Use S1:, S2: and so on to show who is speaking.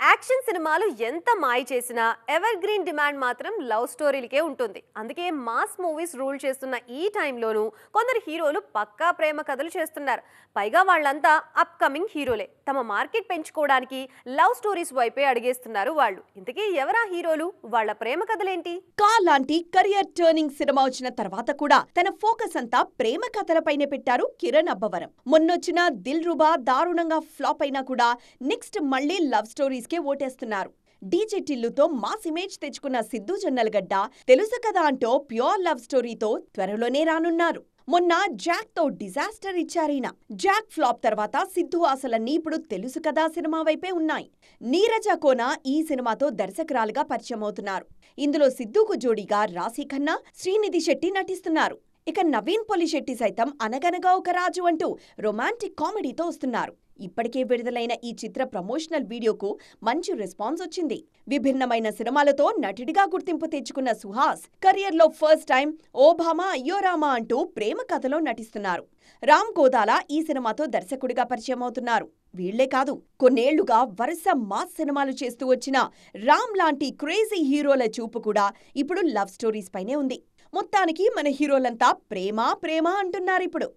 S1: Action సినిమాలు ఎంత మాయ చేసినా ఎవర్ గ్రీన్ డిమాండ్ మాత్రం లవ్ స్టోరీలకే ఉంటుంది. అందుకే మాస్ మూవీస్ రూల్ చేస్తున్న ఈ టైంలోనూ కొందరు హీరోలు పక్కా ప్రేమ కథలు చేస్తున్నారు. పైగా వాళ్ళంతా అప్కమింగ్ హీరోలే. తమ మార్కెట్ పెంచుకోవడానికి లవ్ స్టోరీస్ వైపే అడిగేస్తున్నారు వాళ్ళు. ఇంతకీ ఎవరా హీరోలు, వాళ్ళ ప్రేమ కథలేంటి?
S2: కా లాంటి కెరియర్ టర్నింగ్ సినిమా వచ్చిన తర్వాత కూడా తన ఫోకస్ అంతా ప్రేమ కథలపైనే పెట్టారు కిరణ్ అబ్బవరం. మొన్నొచ్చిన దిల్ రుబా దారుణంగా ఫ్లాప్ అయినా కూడా నెక్స్ట్ మళ్లీ లవ్ స్టోరీస్ కే ఓటేస్తున్నారు. డీజే టిల్లుతో మాస్ ఇమేజ్ తెచ్చుకున్న సిద్ధు జొన్నలగడ్డ తెలుసు కదా అంటూ ప్యూర్ లవ్ స్టోరీతో త్వరలోనే రానున్నారు. మొన్న జాక్ తో డిజాస్టర్ ఇచ్చారీన. జాక్ ఫ్లాప్ తర్వాత సిద్ధు ఆశలన్నీ ఇప్పుడు తెలుసు కదా సినిమా వైపే ఉన్నాయి. నీరజ కోన ఈ సినిమాతో దర్శకురాలుగా పరిచయమవుతున్నారు. ఇందులో సిద్ధుకు జోడీగా రాశీ ఖన్నా, శ్రీనిధి శెట్టి నటిస్తున్నారు. ఇక నవీన్ పొలిశెట్టి సైతం అనగనగా ఒక రాజు అంటూ రొమాంటిక్ కామెడీతో వస్తున్నారు. ఇప్పటికే విడుదలైన ఈ చిత్ర ప్రమోషనల్ వీడియోకు మంచి రెస్పాన్స్ వచ్చింది. విభిన్నమైన సినిమాలతో నటుడిగా గుర్తింపు తెచ్చుకున్న సుహాస్ కెరియర్లో ఫస్ట్ టైం ఓ భామా అయ్యో రామా అంటూ ప్రేమ కథలో నటిస్తున్నారు. రామ్ గోదాల ఈ సినిమాతో దర్శకుడిగా పరిచయమవుతున్నారు. వీళ్లే కాదు, కొన్నేళ్లుగా వరుస మాస్ సినిమాలు చేస్తూ వచ్చిన రామ్ లాంటి క్రేజీ హీరోల చూపు కూడా ఇప్పుడు లవ్ స్టోరీస్ పైనే ఉంది. మొత్తానికి మన హీరోలంతా ప్రేమ ప్రేమ అంటున్నారిప్పుడు.